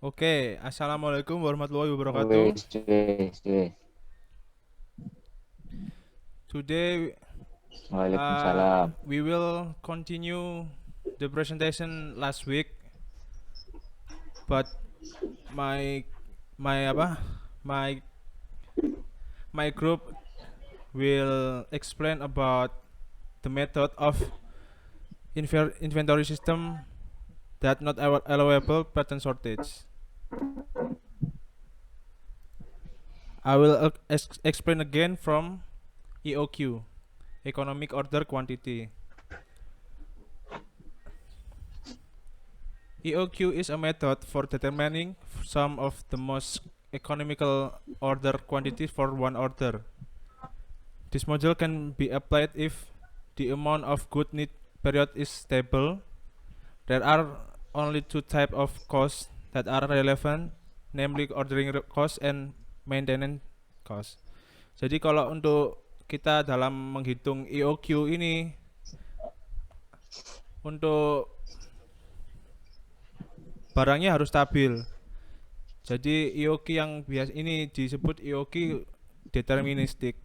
Oke, assalamualaikum warahmatullahi wabarakatuh. Wes, wes, wes. Today, Waalaikumsalam. we will continue the presentation last week, but my my apa my my group will explain about the method of inventory system that not allowable pattern shortage. I will explain again from EOQ, economic order quantity. EOQ is a method for determining some of the most economical order quantity for one order. This model can be applied if the amount of good need period is stable. There are only two types of costs that are relevant, namely ordering cost and maintenance cost. Jadi kalau untuk kita dalam menghitung EOQ ini, untuk barangnya harus stabil. Jadi IOQ yang biasa ini disebut IOQ deterministik.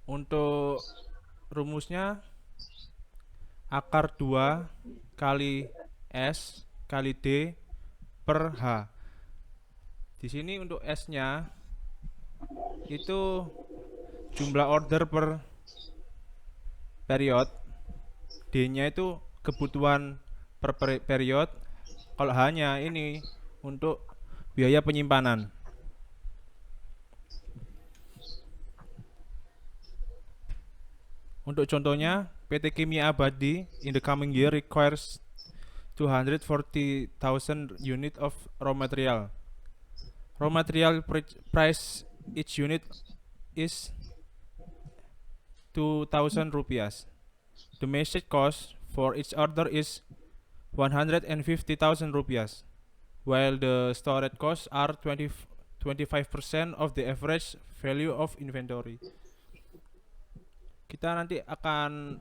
Untuk rumusnya akar 2 kali S kali D per H. Di sini untuk S-nya itu jumlah order per period, D-nya itu kebutuhan per period, kalau H-nya ini untuk biaya penyimpanan. Untuk contohnya, PT Kimia Abadi in the coming year requires 240,000 unit of raw material. Raw material price each unit is 2,000 rupiah. The message cost for each order is 150,000 rupiah, while the storage costs are 25% of the average value of inventory. Kita nanti akan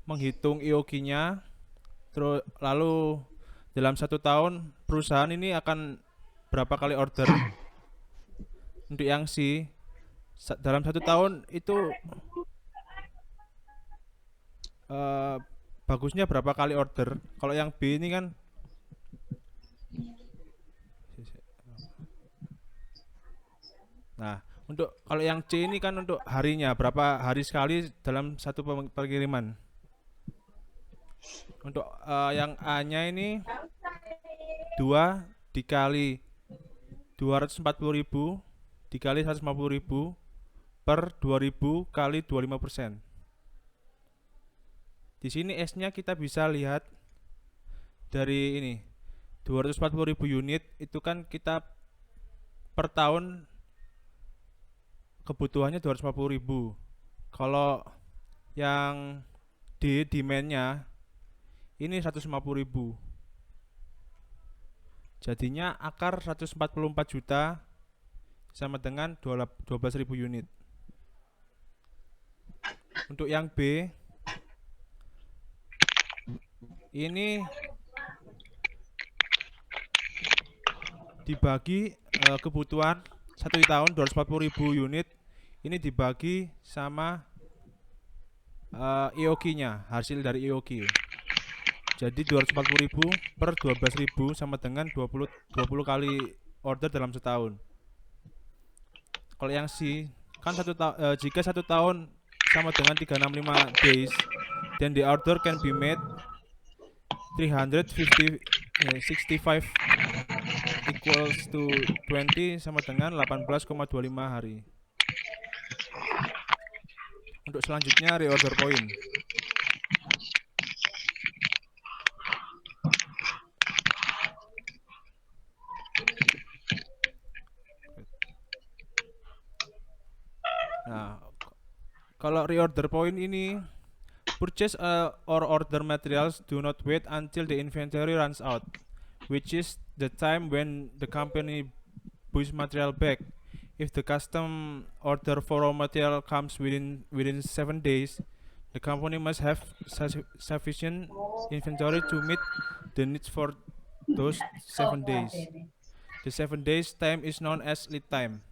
menghitung IOQ-nya, terus lalu dalam 1 tahun perusahaan ini akan berapa kali order. Untuk yang C, dalam 1 tahun itu bagusnya berapa kali order. Kalau yang B ini kan untuk kalau yang C ini kan untuk harinya, berapa hari sekali dalam satu pengiriman. Untuk yang A-nya ini 2 dikali 240.000 dikali 150.000 per 2.000 kali 25%. Di sini S-nya kita bisa lihat dari ini 240.000 unit itu kan kita per tahun kebutuhannya 250.000. Kalau yang D demand-nya ini 150.000. Jadinya akar 144 juta sama dengan 12.000 unit. Untuk yang B ini dibagi kebutuhan 1 tahun 240.000 unit ini dibagi sama IOQ-nya, hasil dari IOQ. Jadi 240.000 per 12.000 sama dengan 20 kali order dalam setahun. Kalau yang C kan jika 1 tahun sama dengan 365 days, then the order can be made 365 equals to 20 sama dengan 18,25 hari. Untuk selanjutnya reorder point. Nah, kalau reorder point ini purchase or order materials do not wait until the inventory runs out, which is the time when the company buys material back. If the custom order for raw material comes within 7 days, The company must have sufficient inventory to meet the needs for those 7 days. The 7 days time is known as lead time.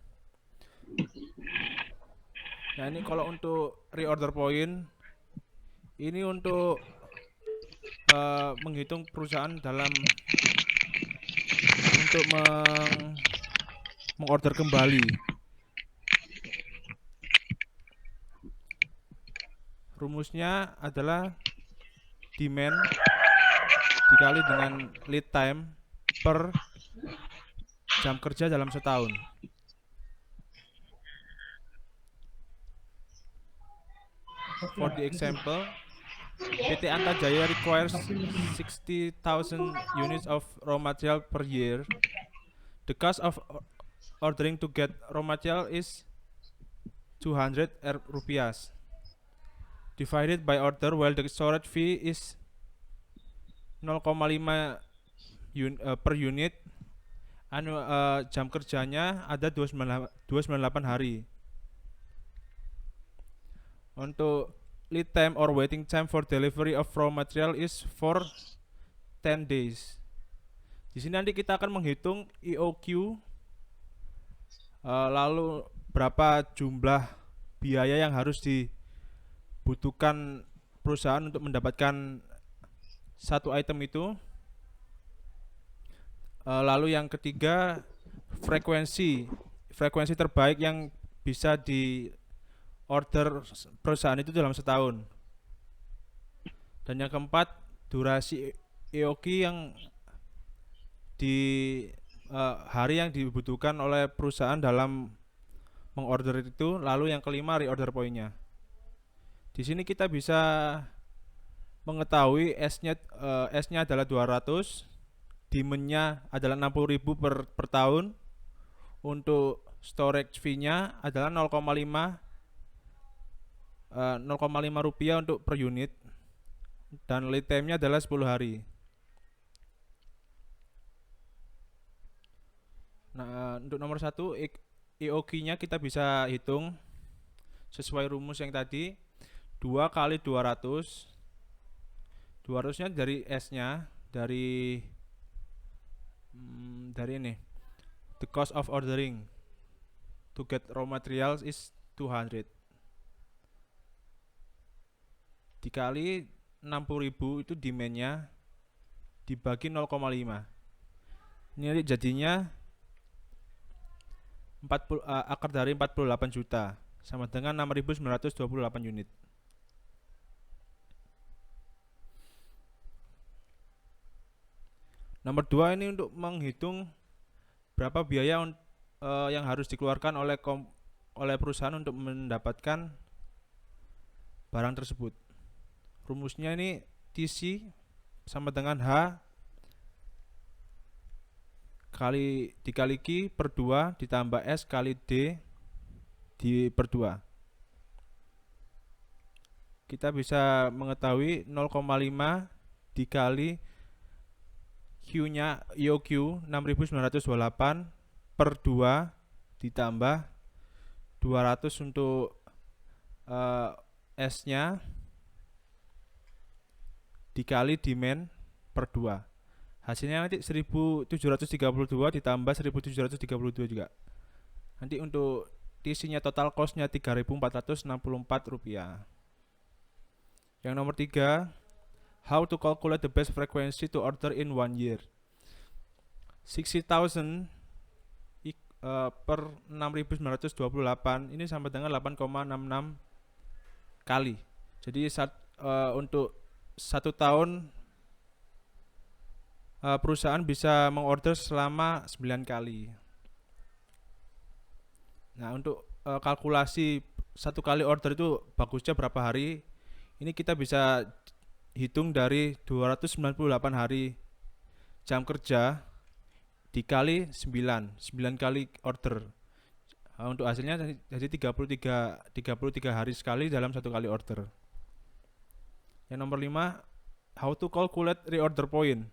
Nah, ini kalau untuk reorder point, ini untuk menghitung perusahaan dalam untuk mengorder kembali. Rumusnya adalah demand dikali dengan lead time per jam kerja dalam setahun. For the example, PT Antajaya requires 60,000 units of raw material per year. The cost of ordering to get raw material is 200 rupiah. Divided by order, while the storage fee is 0,5 per unit. Jam kerjanya ada 298 hari. Untuk lead time or waiting time for delivery of raw material is for 10 days. Di sini nanti kita akan menghitung EOQ, lalu berapa jumlah biaya yang harus dibutuhkan perusahaan untuk mendapatkan satu item itu. Lalu yang ketiga, frekuensi terbaik yang bisa di order perusahaan itu dalam setahun. Dan yang keempat, durasi EOQ yang di hari yang dibutuhkan oleh perusahaan dalam mengorder itu. Lalu yang kelima, reorder point-nya. Di sini kita bisa mengetahui S-nya adalah 200, demand-nya adalah 60.000 per tahun. Untuk storage fee-nya adalah 0,5 rupiah untuk per unit, dan lead time-nya adalah 10 hari. Nah, untuk nomor 1 EOQ-nya kita bisa hitung sesuai rumus yang tadi, 2 kali 200. 200-nya dari S-nya, dari ini. The cost of ordering to get raw materials is 200. Dikali 60.000 itu demand-nya, dibagi 0,5. Ini jadinya akar dari 48 juta sama dengan 6.928 unit. Nomor 2 ini untuk menghitung berapa biaya yang harus dikeluarkan oleh perusahaan untuk mendapatkan barang tersebut. Rumusnya ini TC sama dengan H dikali Q per 2 ditambah S kali D per 2. Kita bisa mengetahui 0,5 dikali Q-nya EOQ 6.928 per 2 ditambah 200 untuk S-nya dikali demand per 2. Hasilnya nanti 1.732 ditambah 1.732 juga. Nanti untuk TC-nya total cost-nya 3.464 rupiah. Yang nomor 3, how to calculate the best frequency to order in 1 year. 60,000 per 6.928 ini sama dengan 8,66 kali. Jadi untuk 1 tahun perusahaan bisa mengorder selama 9 kali. Nah, untuk kalkulasi 1 kali order itu bagusnya berapa hari, ini kita bisa hitung dari 298 hari jam kerja dikali 9 kali order. Untuk hasilnya jadi 33 hari sekali dalam 1 kali order. Yang nomor 5, how to calculate reorder point.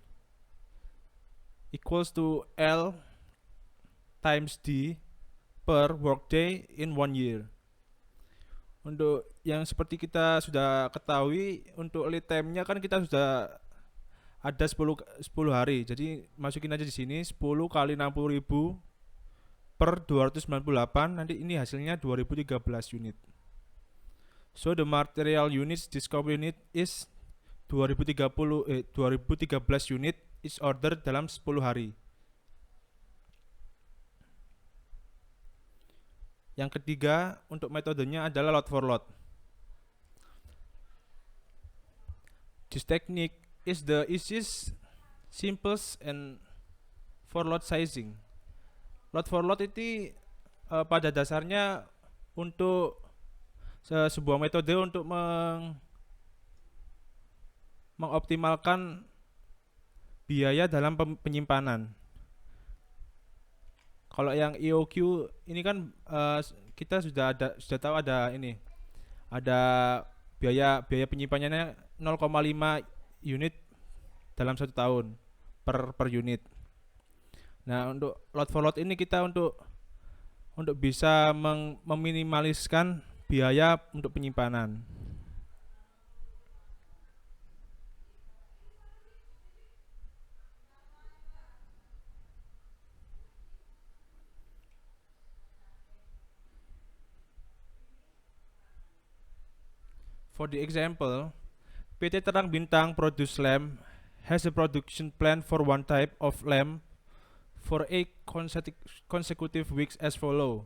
Equals to L times D per workday in 1 year. Untuk yang seperti kita sudah ketahui, untuk lead time-nya kan kita sudah ada 10 hari. Jadi masukin aja di sini 10 kali 60.000 per 298, nanti ini hasilnya 2013 unit. So the material units discount unit is 2013 unit is order dalam 10 hari. Yang ketiga, untuk metodenya adalah lot for lot. This technique is the easiest, simplest and for lot sizing. Lot for lot itu pada dasarnya untuk sebuah metode untuk mengoptimalkan biaya dalam penyimpanan. Kalau yang EOQ ini kan kita sudah tahu ada biaya penyimpanannya 0,5 unit dalam 1 tahun per unit. Nah, untuk lot for lot ini kita untuk bisa meminimaliskan biaya untuk penyimpanan. For the example, PT Terang Bintang produce lamp has a production plan for one type of lamp for 8 consecutive weeks as follow.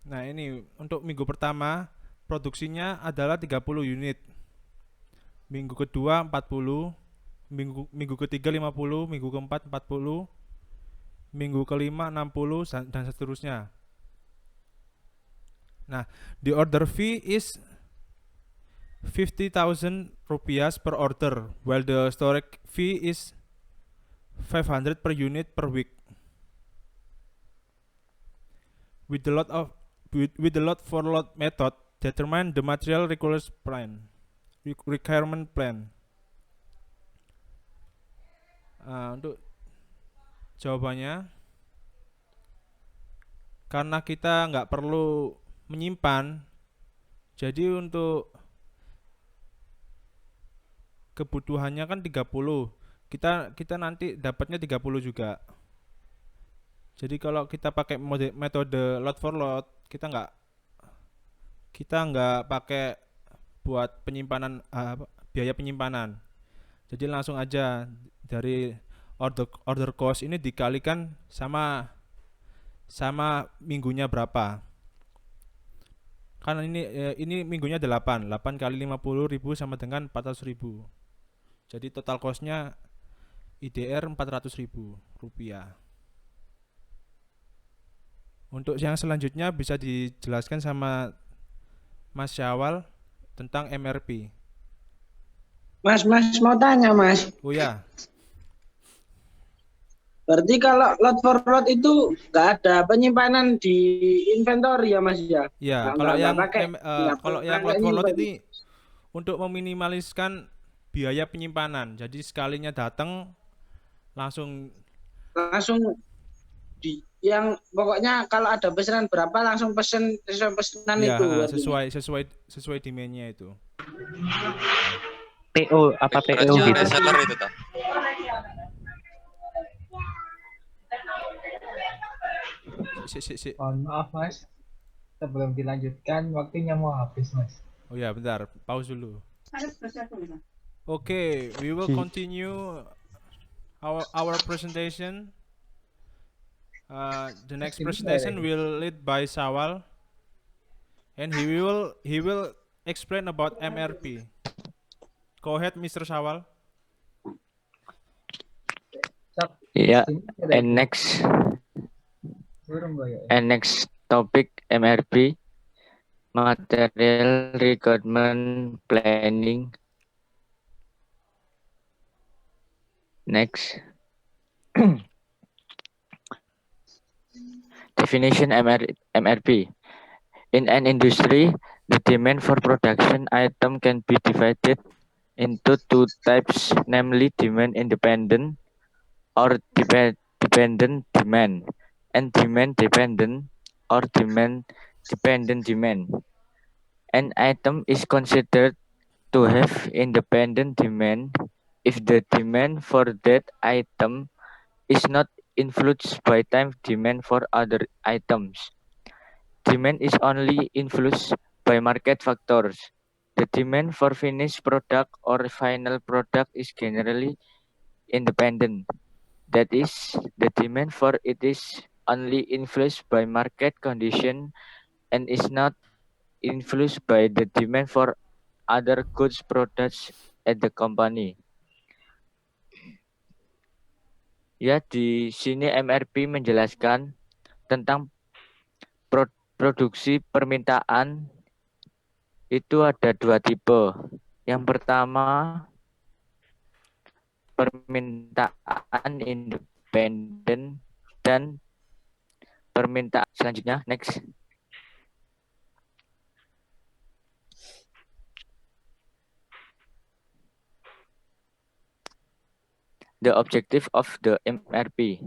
Nah, ini untuk minggu pertama produksinya adalah 30 unit. Minggu kedua 40, minggu ketiga 50, minggu keempat 40, minggu kelima 60 dan seterusnya. Nah, the order fee is 50,000 rupiah per order, while the storage fee is 500 per unit per week. With the lot for lot method, determine the material requirement plan. Untuk jawabannya, karena kita nggak perlu menyimpan, jadi untuk kebutuhannya kan 30, kita nanti dapatnya 30 juga. Jadi kalau kita pakai metode lot for lot, kita nggak pakai buat penyimpanan biaya penyimpanan. Jadi langsung aja dari order cost ini dikalikan sama minggunya berapa. Kan ini minggunya 8 kali 50.000 sama dengan 400.000. Jadi total cost-nya IDR 400.000 rupiah. Untuk yang selanjutnya bisa dijelaskan sama Mas Syawal tentang MRP. Mas mau tanya, Mas. Oh ya. Berarti kalau lot for lot itu nggak ada penyimpanan di inventory ya, Mas ya? Ya, kalau yang lot for lot ini untuk meminimaliskan biaya penyimpanan. Jadi sekalinya datang langsung di yang pokoknya kalau ada pesanan berapa langsung pesen sesuai pesanan ya, itu. Sesuai demand-nya itu. PO apa PO gitu. Reseller itu toh. Maaf Mas, sebelum dilanjutkan waktunya mau habis Mas. Oh ya, bentar, pause dulu. Okay, we will continue our presentation. The next presentation will lead by Sawal, and he will explain about MRP. Go ahead, Mr. Sawal. Yeah, and next topic MRP, material requirement planning. Next. Definition MRP. In an industry, the demand for production item can be divided into two types, namely demand independent or dependent demand, and demand dependent or demand dependent demand. An item is considered to have independent demand if the demand for that item is not influenced by time demand for other items. Demand is only influenced by market factors. The demand for finished product or final product is generally independent. That is, the demand for it is only influenced by market condition and is not influenced by the demand for other goods products at the company. Ya, di sini MRP menjelaskan tentang produksi permintaan itu ada dua tipe. Yang pertama, permintaan independen dan permintaan selanjutnya. Next. The objective of the MRP.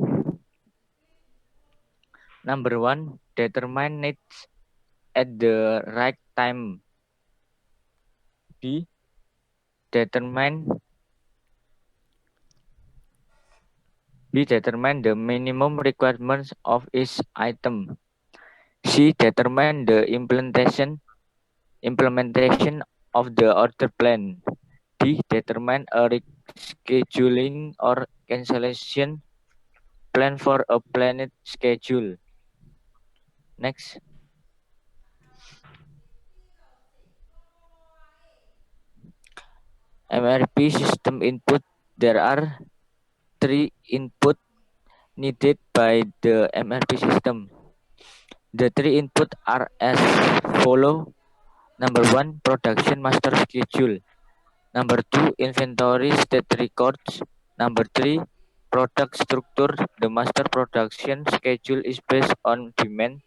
Number one, determine needs at the right time. B, determine the minimum requirements of each item. C, determine the implementation of the order plan. D, determine a scheduling or cancellation plan for a planned schedule. Next. MRP system input. There are 3 input needed by the MRP system. The 3 input are as follow. Number 1, production master schedule. Number 2, inventory state records. Number 3, product structure. The master production schedule is based on demand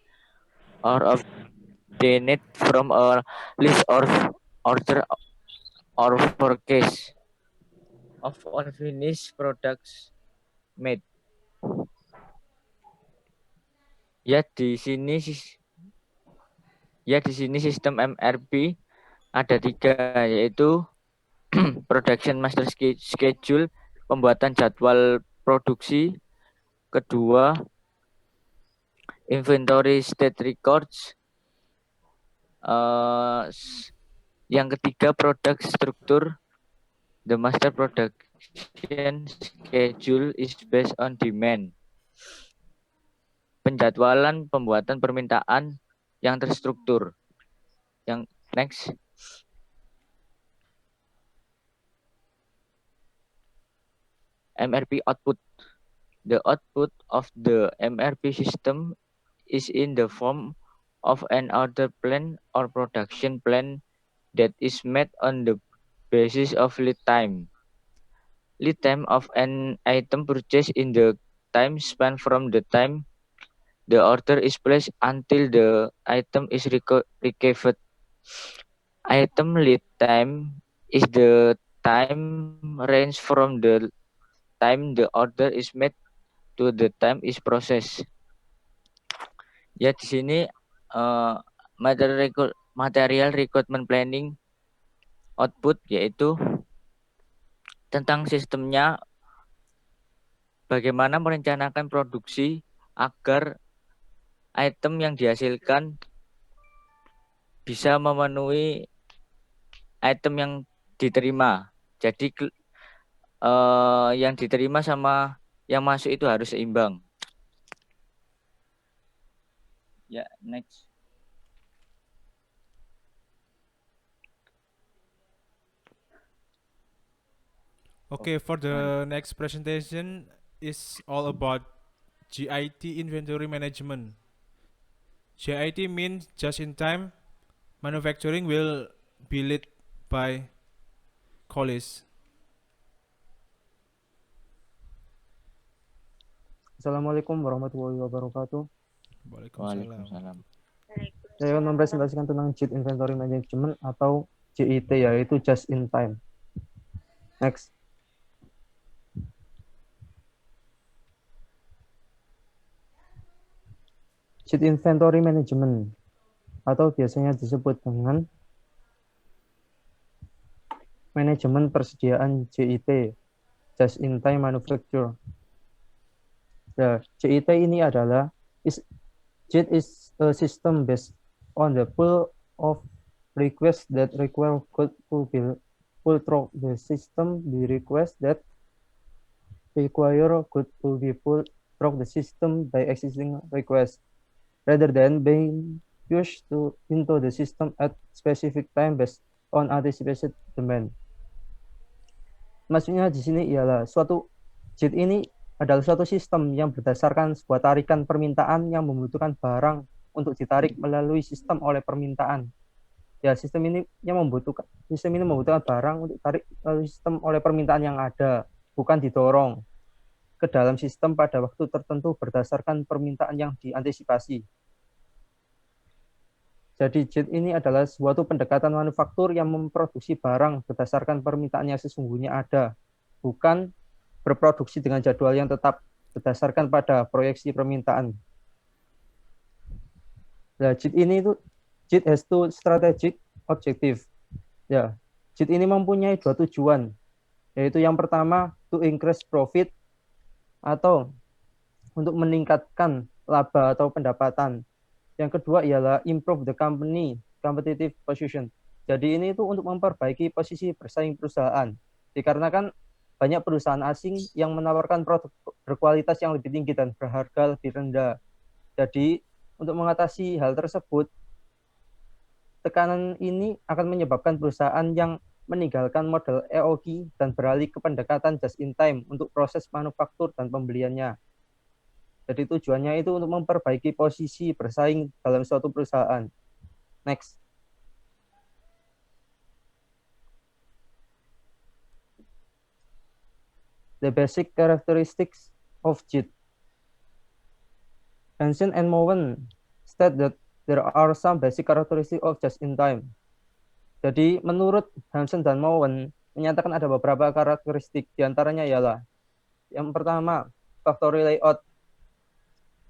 or obtained from a list of order or forecast of unfinished products made. Ya di sini sistem MRP ada 3, yaitu production master schedule, pembuatan jadwal produksi. Kedua, inventory state records. Yang ketiga, product structure. The master production schedule is based on demand. Penjadwalan pembuatan permintaan yang terstruktur. Yang next. MRP output. The output of the MRP system is in the form of an order plan or production plan that is made on the basis of lead time. Lead time of an item purchased in the time span from the time the order is placed until the item is recovered. Item lead time is the time range from the time the order is made to the time is processed. Ya di sini material requirement planning output, yaitu tentang sistemnya bagaimana merencanakan produksi agar item yang dihasilkan bisa memenuhi item yang diterima. Jadi yang diterima sama yang masuk itu harus seimbang. Ya, next. Okay, for the next presentation is all about GIT inventory management. GIT means just in time. Manufacturing will be led by Collis. Assalamualaikum warahmatullahi wabarakatuh. Waalaikumsalam. Saya akan mempresentasikan tentang JIT Inventory Management atau JIT, yaitu Just in Time. Next. JIT Inventory Management atau biasanya disebut dengan manajemen persediaan JIT, just in time manufacture. Ya, JIT ini adalah JIT is a system based on the pool of requests that require good fulfill through the system. The request that require good to be pulled through the system by existing requests, rather than being pushed into the system at specific time based on anticipated demand. Maksudnya di sini ialah suatu JIT ini adalah suatu sistem yang berdasarkan sebuah tarikan permintaan yang membutuhkan barang untuk ditarik melalui sistem oleh permintaan. Ya, sistem ini membutuhkan barang untuk ditarik melalui sistem oleh permintaan yang ada, bukan didorong ke dalam sistem pada waktu tertentu berdasarkan permintaan yang diantisipasi. Jadi JIT ini adalah suatu pendekatan manufaktur yang memproduksi barang berdasarkan permintaan yang sesungguhnya ada, bukan berproduksi dengan jadwal yang tetap berdasarkan pada proyeksi permintaan. Nah, JIT has two strategic objective. Ya, JIT ini mempunyai dua tujuan, yaitu yang pertama to increase profit atau untuk meningkatkan laba atau pendapatan. Yang kedua ialah improve the company competitive position. Jadi ini itu untuk memperbaiki posisi bersaing perusahaan. Dikarenakan banyak perusahaan asing yang menawarkan produk berkualitas yang lebih tinggi dan berharga lebih rendah. Jadi untuk mengatasi hal tersebut, tekanan ini akan menyebabkan perusahaan yang meninggalkan model EOG dan beralih ke pendekatan just in time untuk proses manufaktur dan pembeliannya. Jadi tujuannya itu untuk memperbaiki posisi bersaing dalam suatu perusahaan. Next. The basic characteristics of JIT. Hansen and Mowen state that there are some basic characteristics of just in time. Jadi menurut Hansen dan Mowen menyatakan ada beberapa karakteristik, diantaranya ialah yang pertama, factory layout.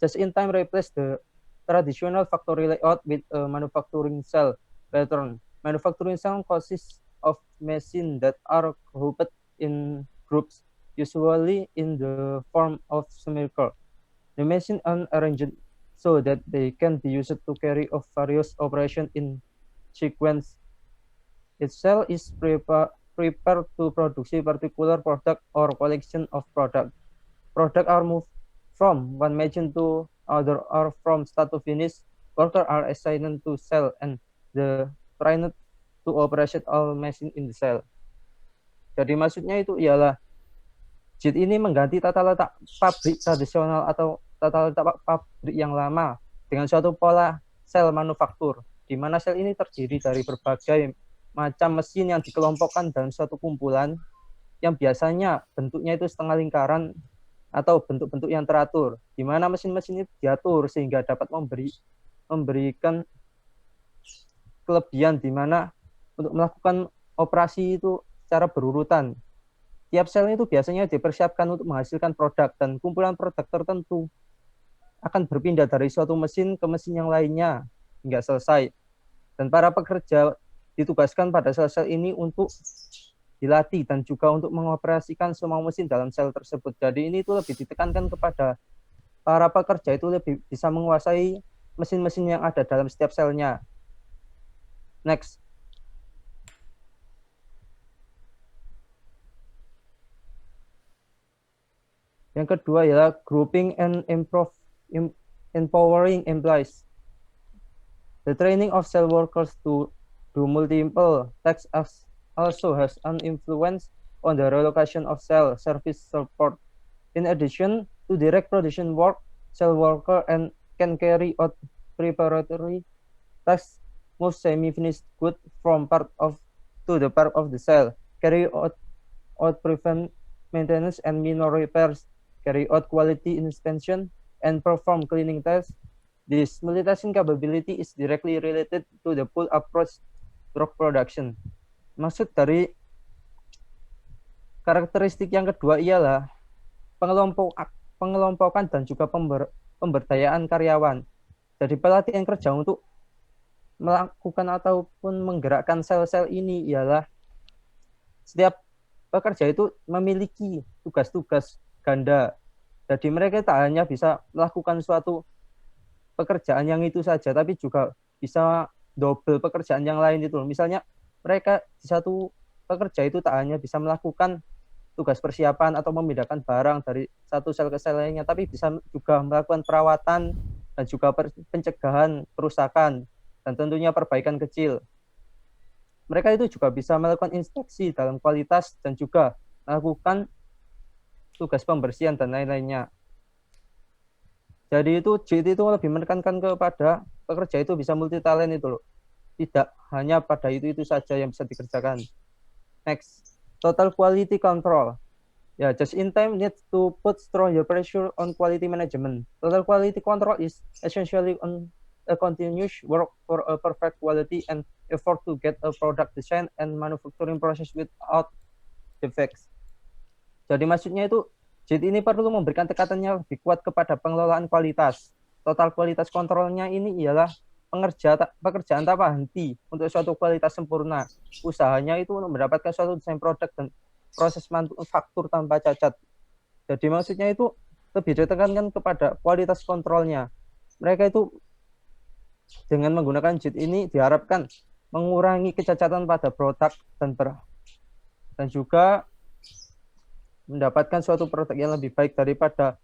Just in time replace the traditional factory layout with a manufacturing cell pattern. Manufacturing cell consists of machines that are grouped in groups, usually in the form of circle. The machines are arranged so that they can be used to carry out various operations in sequence. Its cell is prepared to produce a particular product or collection of products. Products are moved from one machine to other or from start to finish. Workers are assigned to cell and the trained to operate all machine in the cell. Jadi maksudnya itu ialah JIT ini mengganti tata letak pabrik tradisional atau tata letak pabrik yang lama dengan suatu pola sel manufaktur, di mana sel ini terdiri dari berbagai macam mesin yang dikelompokkan dalam suatu kumpulan yang biasanya bentuknya itu setengah lingkaran atau bentuk-bentuk yang teratur, di mana mesin-mesin itu diatur sehingga dapat memberikan kelebihan di mana untuk melakukan operasi itu secara berurutan. Tiap sel itu biasanya dipersiapkan untuk menghasilkan produk dan kumpulan produk tertentu akan berpindah dari suatu mesin ke mesin yang lainnya hingga selesai. Dan para pekerja ditugaskan pada sel-sel ini untuk dilatih dan juga untuk mengoperasikan semua mesin dalam sel tersebut. Jadi ini itu lebih ditekankan kepada para pekerja itu lebih bisa menguasai mesin-mesin yang ada dalam setiap selnya. Next. Yang kedua ialah grouping and empowering employees. The training of cell workers to do multiple tasks also has an influence on the relocation of cell service support. In addition to direct production work, cell worker can carry out preparatory tasks, move semi-finished goods from part of to the part of the cell, carry out prevent maintenance and minor repairs, carry out quality inspection, and perform cleaning tests. This multitasking capability is directly related to the pull approach drug production. Maksud dari karakteristik yang kedua ialah pengelompokan dan juga pemberdayaan karyawan. Jadi pelatihan kerja untuk melakukan ataupun menggerakkan sel-sel ini ialah setiap pekerja itu memiliki tugas-tugas ganda. Jadi mereka tak hanya bisa melakukan suatu pekerjaan yang itu saja, tapi juga bisa double pekerjaan yang lain itu. Misalnya mereka di satu pekerja itu tak hanya bisa melakukan tugas persiapan atau memindahkan barang dari satu sel ke sel lainnya, tapi bisa juga melakukan perawatan dan juga pencegahan kerusakan dan tentunya perbaikan kecil. Mereka itu juga bisa melakukan inspeksi dalam kualitas dan juga melakukan tugas pembersihan dan lain-lainnya. Jadi itu JIT itu lebih menekankan kepada pekerja itu bisa multi talent itu loh. Tidak hanya pada itu saja yang bisa dikerjakan. Next, total quality control. Ya, just in time needs to put stronger pressure on quality management. Total quality control is essentially on a continuous work for a perfect quality and effort to get a product design and manufacturing process without defects. Jadi maksudnya itu JIT ini perlu memberikan tekatannya lebih kuat kepada pengelolaan kualitas. Total kualitas kontrolnya ini ialah pekerjaan tanpa henti untuk suatu kualitas sempurna. Usahanya itu untuk mendapatkan suatu desain produk dan proses manufaktur tanpa cacat. Jadi maksudnya itu lebih ditekankan kepada kualitas kontrolnya. Mereka itu dengan menggunakan JIT ini diharapkan mengurangi kecacatan pada produk dan juga mendapatkan suatu produk yang lebih baik daripada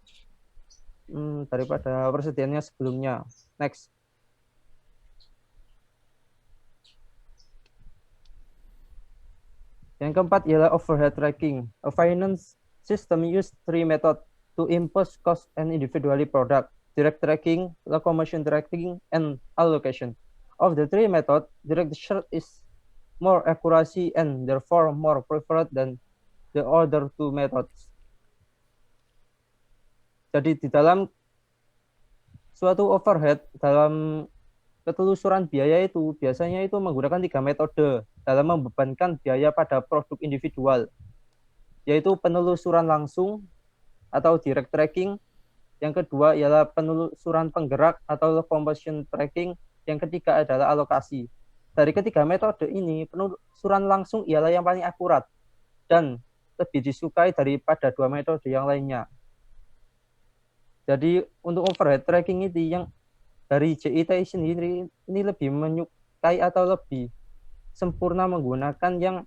persediaannya sebelumnya. Next. Yang keempat ialah overhead tracking. A finance system use 3 method to impose cost and individually product: direct tracking, locomotion tracking, and allocation. Of the 3 method, direct is more accuracy and therefore more preferred than the other 2 methods. Jadi di dalam suatu overhead dalam ketelusuran biaya itu biasanya itu menggunakan 3 metode dalam membebankan biaya pada produk individual, yaitu penelusuran langsung atau direct tracking. Yang kedua ialah penelusuran penggerak atau locomotion tracking. Yang ketiga adalah alokasi. Dari ketiga metode ini, penelusuran langsung ialah yang paling akurat dan lebih disukai daripada 2 metode yang lainnya. Jadi untuk overhead tracking itu yang dari JIT sendiri ini lebih menyukai atau lebih sempurna menggunakan yang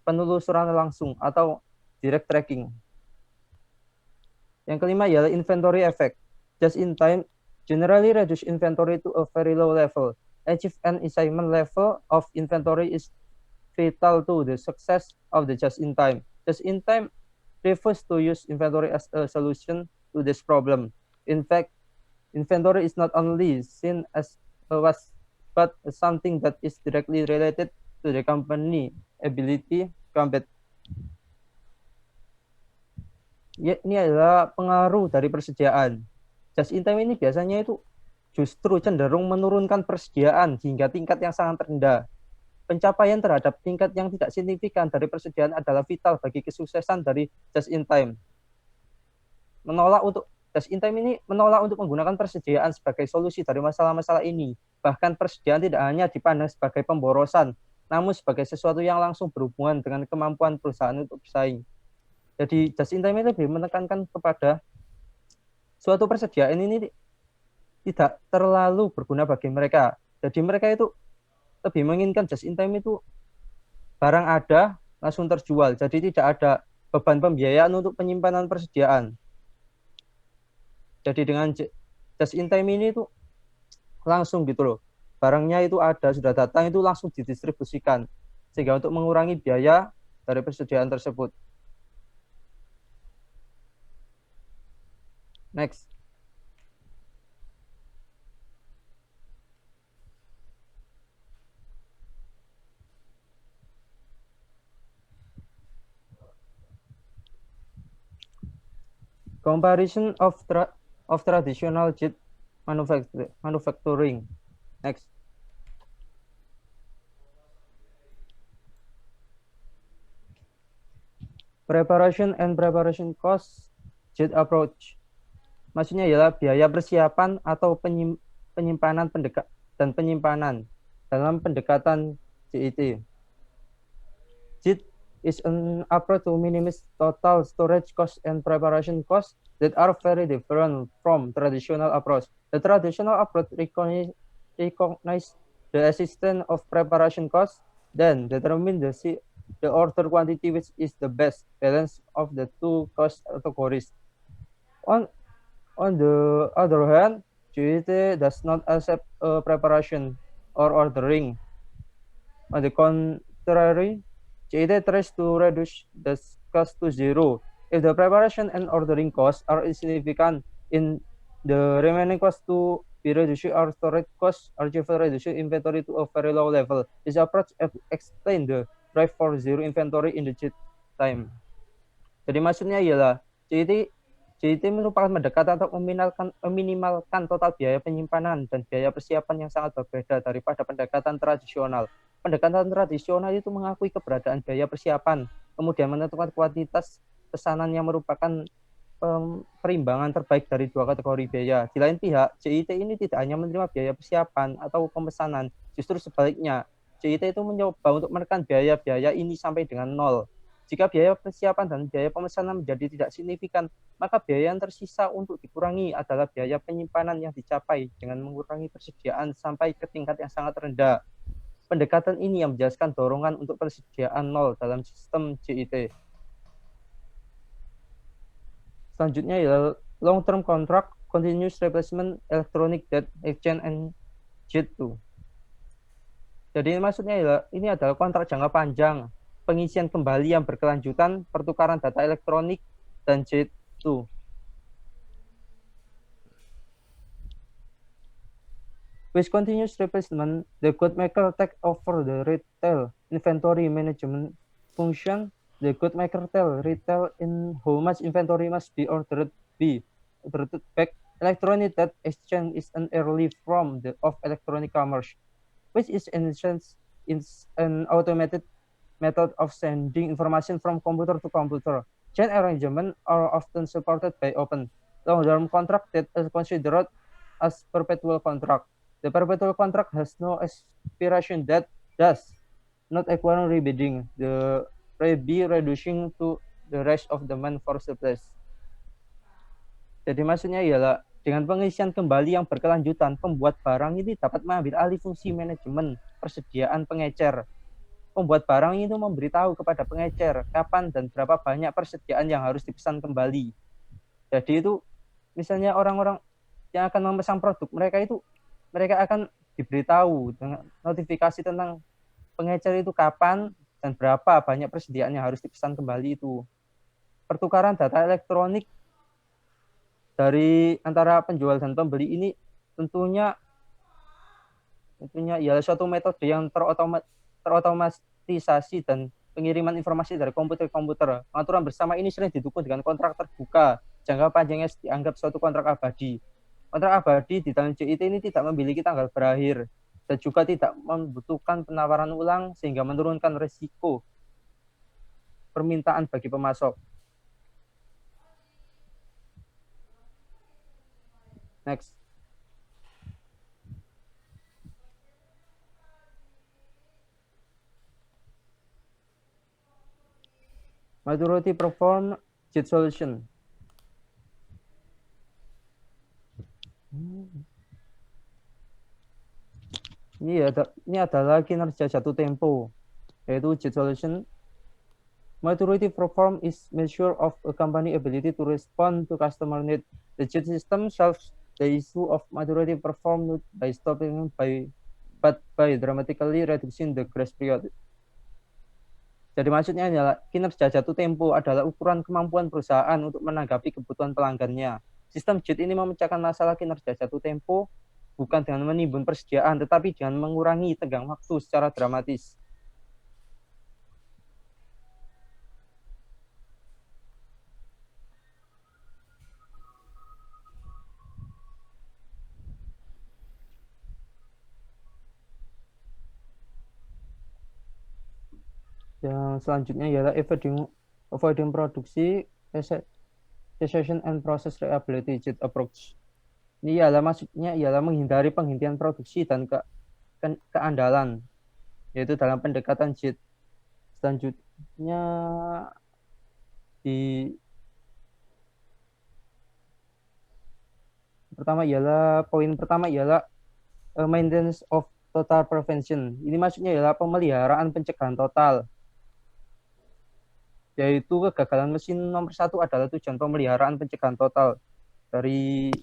penelusuran langsung atau direct tracking. Yang kelima ialah inventory effect. Just in time generally reduce inventory to a very low level. Achieve an assignment level of inventory is vital to the success of the just in time. Just in time refers to use inventory as a solution to this problem. In fact, inventory is not only seen as a waste, but something that is directly related to the company ability to compete. Ya, ini adalah pengaruh dari persediaan. Just in time ini biasanya itu justru cenderung menurunkan persediaan hingga tingkat yang sangat rendah. Pencapaian terhadap tingkat yang tidak signifikan dari persediaan adalah vital bagi kesuksesan dari just in time. Just in time ini menolak untuk menggunakan persediaan sebagai solusi dari masalah-masalah ini. Bahkan persediaan tidak hanya dipandang sebagai pemborosan, namun sebagai sesuatu yang langsung berhubungan dengan kemampuan perusahaan untuk bersaing. Jadi just in time ini lebih menekankan kepada suatu persediaan ini tidak terlalu berguna bagi mereka. Jadi mereka itu lebih menginginkan just in time itu barang ada langsung terjual. Jadi tidak ada beban pembiayaan untuk penyimpanan persediaan. Jadi dengan just in time ini itu langsung gitu loh. Barangnya itu ada, sudah datang itu langsung didistribusikan. Sehingga untuk mengurangi biaya dari persediaan tersebut. Next. Comparison of traditional JIT manufacturing. Next. Preparation and preparation cost JIT approach. Maksudnya ialah biaya persiapan atau penyimpanan dalam pendekatan JIT. JIT is an approach to minimize total storage cost and preparation costs that are very different from traditional approach. The traditional approach recognize the existence of preparation costs, then determine the order quantity which is the best balance of the two cost categories. On the other hand, GET does not accept preparation or ordering. On the contrary, GET tries to reduce the cost to zero. If the preparation and ordering costs are insignificant, in the remaining costs to be reduced or storage costs are just reduce inventory to a very low level. This approach explains the drive for zero inventory in the JIT time. Jadi maksudnya ialah JIT merupakan pendekatan untuk meminimalkan total biaya penyimpanan dan biaya persiapan yang sangat berbeda daripada pendekatan tradisional. Pendekatan tradisional itu mengakui keberadaan biaya persiapan, kemudian menentukan kuantitas pesanan yang merupakan perimbangan terbaik dari dua kategori biaya. Di lain pihak, JIT ini tidak hanya menerima biaya persiapan atau pemesanan, justru sebaliknya. JIT itu mencoba untuk menekan biaya-biaya ini sampai dengan nol. Jika biaya persiapan dan biaya pemesanan menjadi tidak signifikan, maka biaya yang tersisa untuk dikurangi adalah biaya penyimpanan yang dicapai dengan mengurangi persediaan sampai ke tingkat yang sangat rendah. Pendekatan ini yang menjelaskan dorongan untuk persediaan nol dalam sistem JIT. Selanjutnya adalah long-term contract, continuous replacement, electronic debt exchange, and JIT2. Jadi maksudnya ini adalah kontrak jangka panjang, pengisian kembali yang berkelanjutan, pertukaran data elektronik, dan JIT2. With continuous replacement, the good maker takes over the retail inventory management function. The good maker tells retail in how much inventory must be ordered back. Electronic debt exchange is an early form of electronic commerce, which is in essence an automated method of sending information from computer to computer. Chain arrangements are often supported by open long-term contract that is considered as perpetual contract. The perpetual contract has no expiration date, thus not requiring rebidding. The reducing to the rest of the month for supplies. Jadi maksudnya ialah dengan pengisian kembali yang berkelanjutan, pembuat barang ini dapat mengambil alih fungsi manajemen persediaan pengecer. Pembuat barang itu memberitahu kepada pengecer kapan dan berapa banyak persediaan yang harus dipesan kembali. Jadi itu misalnya orang-orang yang akan memesan produk mereka akan diberitahu dengan notifikasi tentang pengecer itu kapan dan berapa banyak persediaan yang harus dipesan kembali itu. Pertukaran data elektronik dari antara penjual dan pembeli ini tentunya ialah suatu metode yang terotomatisasi dan pengiriman informasi dari komputer ke komputer. Pengaturan bersama ini sering didukung dengan kontrak terbuka, jangka panjangnya dianggap suatu kontrak abadi. Kontrak abadi di dalam JIT ini tidak memiliki tanggal berakhir dan juga tidak membutuhkan penawaran ulang sehingga menurunkan risiko permintaan bagi pemasok. Next. Maturity perform JIT solution. Ini adalah kinerja jatuh tempo, yaitu JIT solution. Maturity perform is measure of a company ability to respond to customer need. The JIT system solves the issue of maturity perform by stopping by dramatically reducing the grace period. Jadi maksudnya adalah kinerja jatuh tempo adalah ukuran kemampuan perusahaan untuk menanggapi kebutuhan pelanggannya. Sistem JIT ini memecahkan masalah kinerja jatuh tempo bukan dengan menimbun persediaan, tetapi dengan mengurangi tenggang waktu secara dramatis. Yang selanjutnya ialah avoiding produksi cessation and process reliability JIT approach. Ini maksudnya menghindari penghentian produksi dan keandalan, yaitu dalam pendekatan JIT. Selanjutnya di poin pertama ialah maintenance of total prevention. Ini maksudnya ialah pemeliharaan pencegahan total. Yaitu kegagalan mesin nomor 1 adalah tujuan pemeliharaan pencegahan total dari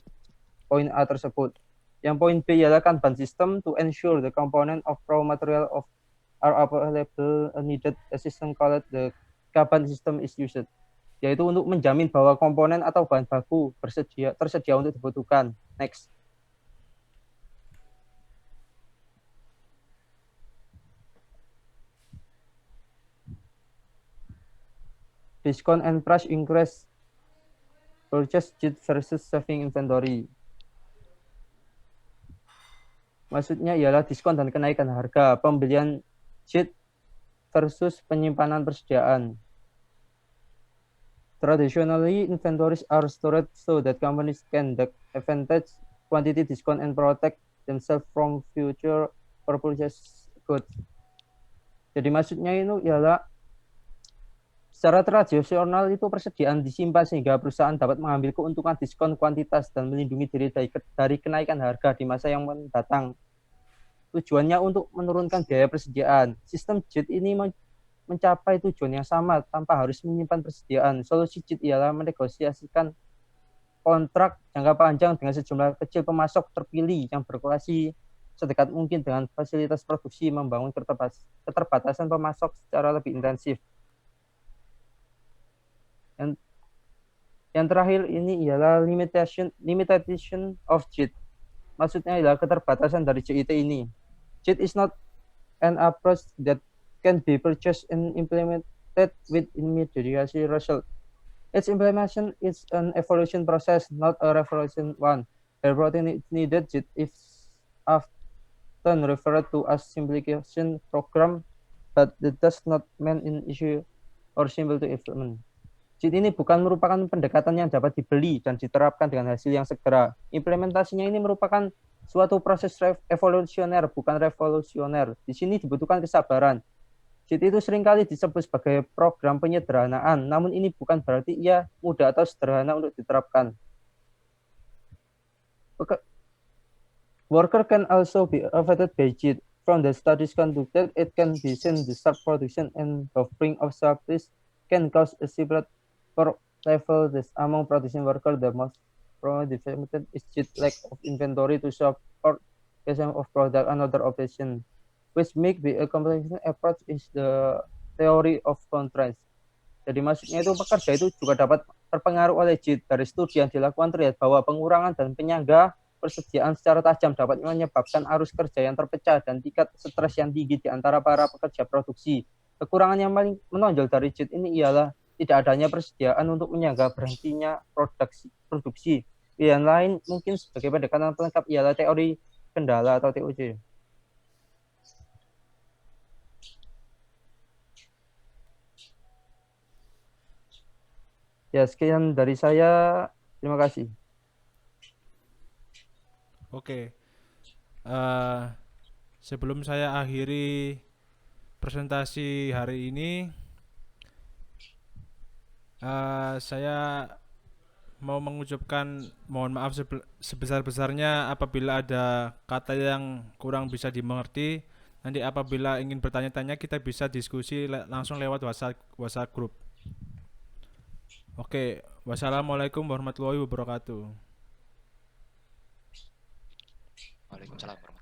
poin A tersebut. Yang poin B ialah Kanban system to ensure the component of raw material are available needed a system called the Kanban system is used. Yaitu untuk menjamin bahwa komponen atau bahan baku tersedia untuk dibutuhkan. Next. Discount and price increase purchase JIT versus saving inventory. Maksudnya ialah diskon dan kenaikan harga pembelian JIT versus penyimpanan persediaan. Traditionally, inventories are stored so that companies can take advantage quantity discount and protect themselves from future purchase goods. Jadi maksudnya itu ialah secara tradisional itu persediaan disimpan sehingga perusahaan dapat mengambil keuntungan diskon kuantitas dan melindungi diri dari kenaikan harga di masa yang mendatang. Tujuannya untuk menurunkan biaya persediaan. Sistem JIT ini mencapai tujuan yang sama tanpa harus menyimpan persediaan. Solusi JIT ialah menegosiasikan kontrak jangka panjang dengan sejumlah kecil pemasok terpilih yang berkreasi sedekat mungkin dengan fasilitas produksi, membangun keterbatasan pemasok secara lebih intensif. Yang terakhir ini ialah limitation of JIT. Maksudnya adalah keterbatasan dari JIT ini. JIT is not an approach that can be purchased and implemented with immediate result. Its implementation is an evolution process, not a revolution one. Therefore, it needed JIT is often referred to as simplification program, but it does not mean an issue or simple to implement. JIT ini bukan merupakan pendekatan yang dapat dibeli dan diterapkan dengan hasil yang segera. Implementasinya ini merupakan suatu proses evolusioner, bukan revolusioner. Di sini dibutuhkan kesabaran. JIT itu seringkali disebut sebagai program penyederhanaan, namun ini bukan berarti ia mudah atau sederhana untuk diterapkan. Worker can also be affected by JIT. From the studies conducted, it can be seen the start production and buffering of supplies can cause a separate level this among production workers. The most probably development is JIT lack of inventory to support some of product another operation, which make the compensation approach is the theory of contrast. Jadi maksudnya itu pekerja itu juga dapat terpengaruh oleh JIT. Dari studi yang dilakukan terlihat bahwa pengurangan dan penyangga persediaan secara tajam dapat menyebabkan arus kerja yang terpecah dan tingkat stres yang tinggi di antara para pekerja produksi. Kekurangan yang paling menonjol dari JIT ini ialah tidak adanya persediaan untuk menyangga berhentinya produksi. Pilihan lain mungkin sebagai pendekatan pelengkap ialah teori kendala atau TOC. Ya, sekian dari saya. Terima kasih. Oke. Sebelum saya akhiri presentasi hari ini, saya mau mengucapkan mohon maaf sebesar-besarnya apabila ada kata yang kurang bisa dimengerti. Nanti apabila ingin bertanya-tanya kita bisa diskusi langsung lewat WhatsApp group. Oke, wassalamualaikum warahmatullahi wabarakatuh. Waalaikumsalam warahmatullahi wabarakatuh.